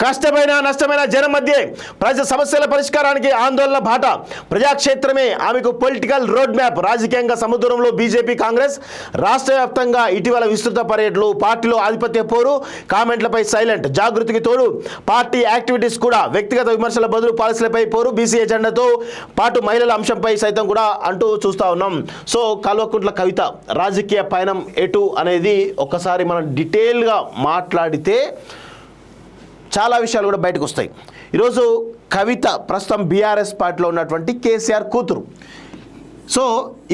కష్టమైన నష్టమైన జనం మధ్య ప్రజా సమస్యల పరిష్కారానికి ఆందోళన బాట ప్రజాక్షేత్రమే ఆమెకు పొలిటికల్ రోడ్ మ్యాప్ రాజకీయంగా సముద్రంలో బీజేపీ కాంగ్రెస్ రాష్ట్ర వ్యాప్తంగా ఇటీవల విస్తృత పర్యటనలు పార్టీలో ఆధిపత్య పోరు కామెంట్లపై సైలెంట్ జాగృతికి తోడు పార్టీ యాక్టివిటీస్ కూడా వ్యక్తిగత విమర్శల బదులు పాలసీలపై పోరు బీసీ ఎజెండాతో పాటు మహిళల అంశంపై సైతం కూడా అంటూ చూస్తూ ఉన్నాం. సో కల్వకుంట్ల కవిత రాజకీయ పయనం ఎటు అనేది ఒక్కసారి మనం డీటెయిల్గా మాట్లాడితే చాలా విషయాలు కూడా బయటకు వస్తాయి. ఈరోజు కవిత ప్రస్తుతం బీఆర్ఎస్ పార్టీలో ఉన్నటువంటి కేసీఆర్ కూతురు. సో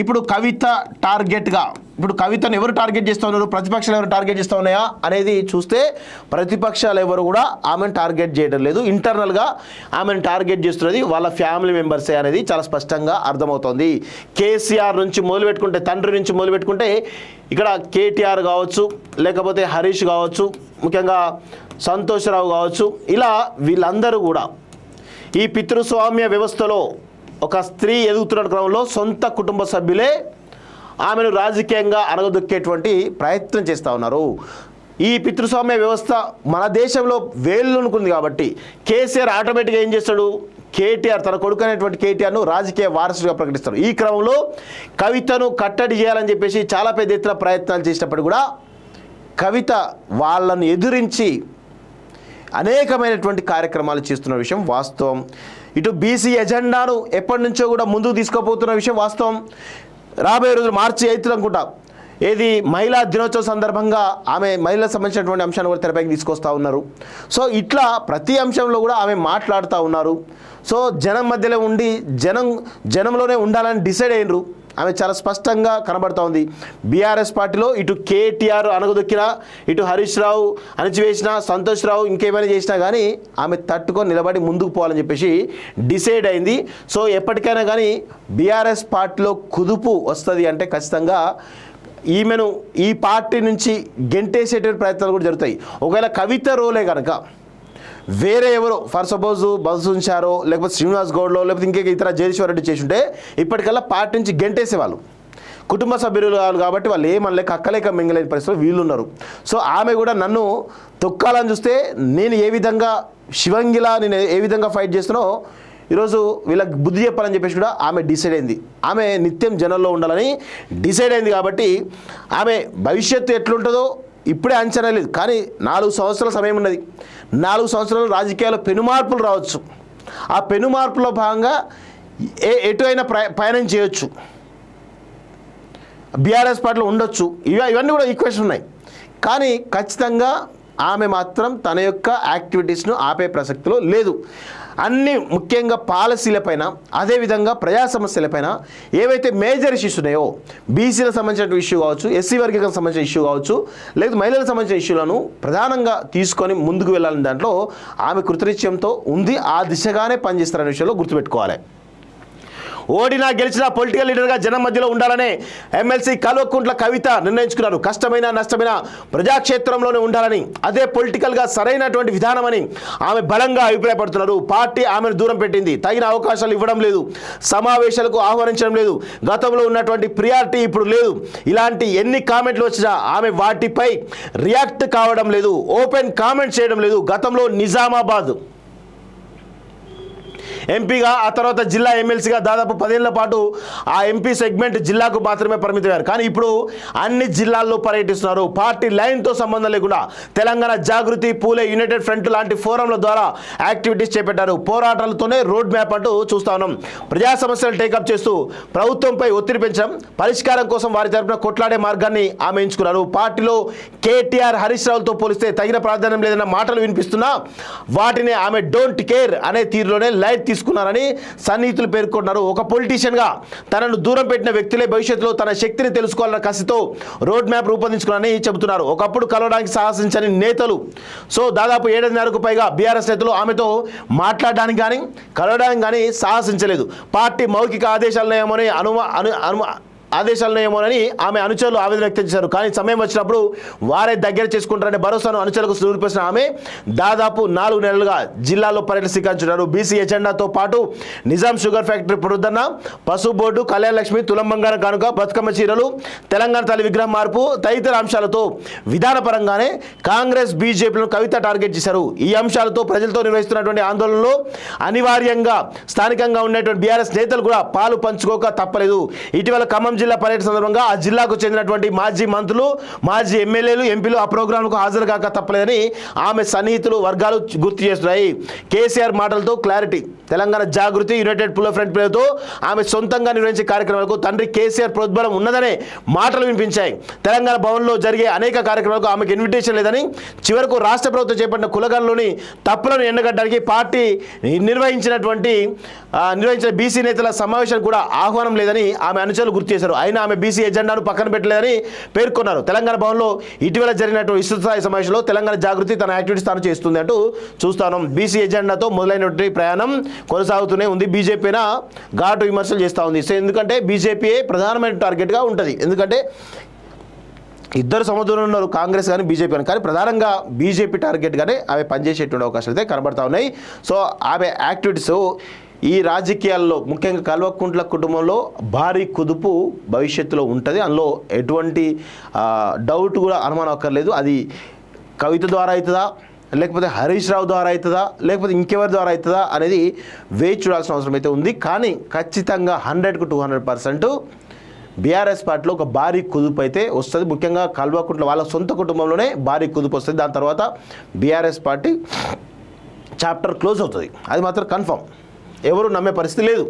ఇప్పుడు కవిత టార్గెట్గా ఇప్పుడు కవితను ఎవరు టార్గెట్ చేస్తూ ఉన్నారు, ప్రతిపక్షాలు ఎవరు టార్గెట్ చేస్తూ ఉన్నాయా అనేది చూస్తే ప్రతిపక్షాలు ఎవరు కూడా ఆమెను టార్గెట్ చేయడం లేదు. ఇంటర్నల్గా ఆమెను టార్గెట్ చేస్తున్నది వాళ్ళ ఫ్యామిలీ మెంబర్సే అనేది చాలా స్పష్టంగా అర్థమవుతోంది. కేసీఆర్ నుంచి మొదలుపెట్టుకుంటే తండ్రి నుంచి మొదలుపెట్టుకుంటే ఇక్కడ కేటీఆర్ కావచ్చు, లేకపోతే హరీష్ కావచ్చు, ముఖ్యంగా సంతోష్రావు కావచ్చు, ఇలా వీళ్ళందరూ కూడా ఈ పితృస్వామ్య వ్యవస్థలో ఒక స్త్రీ ఎదుగుతున్న క్రమంలో సొంత కుటుంబ సభ్యులే ఆమెను రాజకీయంగా అణగదొక్కేటువంటి ప్రయత్నం చేస్తూ ఉన్నారు. ఈ పితృస్వామ్య వ్యవస్థ మన దేశంలో వేళ్ళనుకుంది కాబట్టి కేసీఆర్ ఆటోమేటిక్గా ఏం చేస్తాడు, కేటీఆర్ తన కొడుకు అనేటువంటి కేటీఆర్ను రాజకీయ వారసుడిగా ప్రకటిస్తారు. ఈ క్రమంలో కవితను కట్టడి చేయాలని చెప్పేసి చాలా పెద్ద ఎత్తున ప్రయత్నాలు చేసినప్పుడు కూడా కవిత వాళ్ళను ఎదురించి అనేకమైనటువంటి కార్యక్రమాలు చేస్తున్న విషయం వాస్తవం. ఇటు బీసీ ఎజెండాను ఎప్పటి నుంచో కూడా ముందుకు తీసుకుపోతున్న విషయం వాస్తవం. రాబోయే రోజులు మార్చి 8 అనుకుంటా ఏది మహిళా దినోత్సవం సందర్భంగా ఆమె మహిళలకు సంబంధించినటువంటి అంశాన్ని కూడా తెరపైకి తీసుకొస్తూ ఉన్నారు. సో ఇట్లా ప్రతి అంశంలో కూడా ఆమె మాట్లాడుతూ ఉన్నారు. సో జనం మధ్యలో ఉండి జనంలోనే ఉండాలని డిసైడ్ అయినరు. ఆమె చాలా స్పష్టంగా కనబడుతూ ఉంది. బీఆర్ఎస్ పార్టీలో ఇటు కేటీఆర్ అనగదొక్కినా, ఇటు హరీష్ రావు అణచివేసిన, సంతోష్ రావు ఇంకేమైనా చేసినా కానీ ఆమె తట్టుకొని నిలబడి ముందుకు పోవాలని చెప్పేసి డిసైడ్ అయింది. సో ఎప్పటికైనా కానీ బీఆర్ఎస్ పార్టీలో కుదుపు వస్తుంది అంటే ఖచ్చితంగా ఈమెను ఈ పార్టీ నుంచి గెంటేసేటువంటి ప్రయత్నాలు కూడా జరుగుతాయి. ఒకవేళ కవిత రోలే కనుక వేరే ఎవరో ఫర్ సపోజ్ బల్సుంచారో లేకపోతే శ్రీనివాస్ గౌడ్లో లేకపోతే ఇంకే ఇతర జగదీశ్వర్ రెడ్డి చేసి ఉంటే ఇప్పటికల్లా పార్టీ నుంచి గెంటేసేవాళ్ళు. కుటుంబ సభ్యులు కాదు కాబట్టి వాళ్ళు ఏమనలేక అక్కలేక మింగలేని పరిస్థితులు వీళ్ళు ఉన్నారు. సో ఆమె కూడా నన్ను తొక్కాలని చూస్తే నేను ఏ విధంగా శివంగిలా నేను ఏ విధంగా ఫైట్ చేస్తున్నానో ఈరోజు వీళ్ళకి బుద్ధి చెప్పాలని చెప్పేసి కూడా ఆమె డిసైడ్ అయింది. ఆమె నిత్యం జనంలో ఉండాలని డిసైడ్ అయింది కాబట్టి ఆమె భవిష్యత్తు ఎట్లుంటుందో ఇప్పుడే అంచనా లేదు. కానీ 4 సంవత్సరాల సమయం ఉన్నది. 4 సంవత్సరాలు రాజకీయాల్లో పెనుమార్పులు రావచ్చు. ఆ పెనుమార్పులో భాగంగా ఎటు అయినా పయనం చేయొచ్చు, బీఆర్ఎస్ పార్టీలో ఉండొచ్చు. ఇవన్నీ కూడా ఈక్వేషన్ ఉన్నాయి. కానీ ఖచ్చితంగా ఆమె మాత్రం తన యొక్క యాక్టివిటీస్ను ఆపే ప్రసక్తిలో లేదు. అన్ని ముఖ్యంగా పాలసీలపైన అదేవిధంగా ప్రజా సమస్యలపైన ఏవైతే మేజర్ ఇష్యూస్ ఉన్నాయో బీసీలకు సంబంధించిన ఇష్యూ కావచ్చు, ఎస్సీ వర్గాలకు సంబంధించిన ఇష్యూ కావచ్చు, లేదా మహిళలకు సంబంధించిన ఇష్యూలను ప్రధానంగా తీసుకొని ముందుకు వెళ్ళాలని దాంట్లో ఆమె కృతనిశ్చయంతో ఉంది. ఆ దిశగానే పనిచేస్తారనే విషయంలో గుర్తుపెట్టుకోవాలి. ఓడినా గెలిచినా పొలిటికల్ లీడర్గా జనం మధ్యలో ఉండాలనే ఎమ్మెల్సీ కల్వకుంట్ల కవిత నిర్ణయించుకున్నారు. కష్టమైన నష్టమైన ప్రజాక్షేత్రంలోనే ఉండాలని, అదే పొలిటికల్గా సరైనటువంటి విధానమని ఆమె బలంగా అభిప్రాయపడుతున్నారు. పార్టీ ఆమెను దూరం పెట్టింది, తగిన అవకాశాలు ఇవ్వడం లేదు, సమావేశాలకు ఆహ్వానించడం లేదు, గతంలో ఉన్నటువంటి ప్రియారిటీ ఇప్పుడు లేదు. ఇలాంటి ఎన్ని కామెంట్లు వచ్చినా ఆమె వాటిపై రియాక్ట్ కావడం లేదు, ఓపెన్ కామెంట్ చేయడం లేదు. గతంలో నిజామాబాద్ ఎంపీగా ఆ తర్వాత జిల్లా ఎమ్మెల్సీగా దాదాపు 10 ఏళ్ల పాటు ఆ ఎంపీ సెగ్మెంట్ జిల్లాకు మాత్రమే పరిమితమయ్యారు. కానీ ఇప్పుడు అన్ని జిల్లాల్లో పర్యటిస్తున్నారు. పార్టీ లైన్తో సంబంధం లేకుండా తెలంగాణ జాగృతి, పూలే యునైటెడ్ ఫ్రంట్ లాంటి ఫోరంల ద్వారా యాక్టివిటీస్ చేపట్టారు. పోరాటాలతోనే రోడ్ మ్యాప్ అంటూ చూస్తా ఉన్నాం. ప్రజా సమస్యలు టేకప్ చేస్తూ ప్రభుత్వంపై ఒత్తిడి పెంచడం, పరిష్కారం కోసం వారి తరపున కొట్లాడే మార్గాన్ని ఆమె ఎంచుకున్నారు. పార్టీలో కేటీఆర్, హరీష్ రావులతో పోలిస్తే తగిన ప్రాధాన్యం లేదన్న మాటలు వినిపిస్తున్నా వాటిని ఆమె డోంట్ కేర్ అనే తీరులోనే లైట్ తీసుకున్నారని సన్నిహితులు పేర్కొన్నారు. ఒక పొలిటీషియన్గా తనను దూరం పెట్టిన వ్యక్తులే భవిష్యత్తులో తన శక్తిని తెలుసుకోవాలన్న కసితో రోడ్ మ్యాప్ రూపొందించుకున్నారని చెబుతున్నారు. ఒకప్పుడు కలవడానికి సాహసించని నేతలు, సో దాదాపు 7.5కు పైగా బీఆర్ఎస్ నేతలు ఆమెతో మాట్లాడడానికి కానీ కలవడానికి కానీ సాహసించలేదు. పార్టీ మౌఖిక ఆదేశాలనేమని ఆదేశాలను ఏమోనని ఆమె అనుచరులు ఆవేదన వ్యక్తం చేశారు. కానీ సమయం వచ్చినప్పుడు వారే దగ్గర చేసుకుంటారనే భరోసాను అనుచరులకు సూచిస్తున్న ఆమె దాదాపు 4 నెలలుగా జిల్లాలో పర్యటన స్వీకరించారు. బీసీ ఎజెండాతో పాటు నిజాం షుగర్ ఫ్యాక్టరీ పునరుద్ధరణ, పసుపు బోర్డు, కళ్యాణ లక్ష్మి, తులం బంగారం కానుక, బతుకమ్మ చీరలు, తెలంగాణ తల్లి విగ్రహం మార్పు తదితర అంశాలతో విధానపరంగానే కాంగ్రెస్ బీజేపీలను కవిత టార్గెట్ చేశారు. ఈ అంశాలతో ప్రజలతో నిర్వహిస్తున్నటువంటి ఆందోళనలో అనివార్యంగా స్థానికంగా ఉన్నటువంటి బీఆర్ఎస్ నేతలు కూడా పాలు పంచుకోక తప్పలేదు. ఇటీవల ఖమ్మం జిల్లా పర్యటన సందర్భంగా ఆ జిల్లాకు చెందినటువంటి మాజీ మంత్రులు, మాజీ ఎమ్మెల్యేలు, ఎంపీలు ఆ ప్రోగ్రాంలకు హాజరు కాక తప్పలేదని ఆమె సన్నిహితులు వర్గాలు గుర్తు చేస్తున్నాయి. కేసీఆర్ మాటలతో క్లారిటీ. తెలంగాణ జాగృతి, యునైటెడ్ పుల్ల ఫ్రంట్ పేరుతో ఆమె సొంతంగా నిర్వహించే కార్యక్రమాలకు తండ్రి కేసీఆర్ ప్రోద్బలం ఉన్నదనే మాటలు వినిపించాయి. తెలంగాణ భవన్లో జరిగే అనేక కార్యక్రమాలకు ఆమెకు ఇన్విటేషన్ లేదని, చివరకు రాష్ట్ర ప్రభుత్వం చేపట్టిన కులగణలోని తప్పులను ఎండగట్టడానికి పార్టీ నిర్వహించిన బీసీ నేతల సమావేశానికి కూడా ఆహ్వానం లేదని ఆమె అనుచరులు గుర్తు చేశారు. అయినా ఆమె బీసీ ఎజెండాను పక్కన పెట్టలేదని పేర్కొన్నారు. తెలంగాణ భవన్లో ఇటీవల జరిగినటువంటి విస్తృత స్థాయి సమావేశంలో తెలంగాణ జాగృతి తన యాక్టివిటీస్ తాను చేస్తుంది అంటూ చూస్తాను. బీసీ ఎజెండాతో మొదలైనటువంటి ప్రయాణం కొనసాగుతూనే ఉంది. బీజేపీన ఘాటు విమర్శలు చేస్తూ ఉంది. సో ఎందుకంటే బీజేపీయే ప్రధానమైన టార్గెట్గా ఉంటుంది. ఎందుకంటే ఇద్దరు సముద్రంలో ఉన్నారు, కాంగ్రెస్ కానీ బీజేపీ కానీ ప్రధానంగా బీజేపీ టార్గెట్గానే ఆమె పనిచేసేటువంటి అవకాశాలు అయితే కనబడతా ఉన్నాయి. సో ఆమె యాక్టివిటీస్ ఈ రాజకీయాల్లో ముఖ్యంగా కల్వకుంట్ల కుటుంబంలో భారీ కుదుపు భవిష్యత్తులో ఉంటుంది. అందులో ఎటువంటి డౌట్ కూడా అనుమానం అక్కర్లేదు. అది కవిత ద్వారా అవుతుందా, లేకపోతే హరీష్ రావు ద్వారా అవుతుందా, లేకపోతే ఇంకెవరి ద్వారా అవుతుందా అనేది వేచి చూడాల్సిన అవసరం అయితే ఉంది. కానీ ఖచ్చితంగా 100కు 200% బీఆర్ఎస్ పార్టీలో ఒక భారీ కుదుపు అయితే వస్తుంది. ముఖ్యంగా కల్వకుంట్ల వాళ్ళ సొంత కుటుంబంలోనే భారీ కుదుపు వస్తుంది. దాని తర్వాత బీఆర్ఎస్ పార్టీ చాప్టర్ క్లోజ్ అవుతుంది. అది మాత్రం కన్ఫర్మ్, ఎవరు నమ్మే పరిస్థితి లేదు.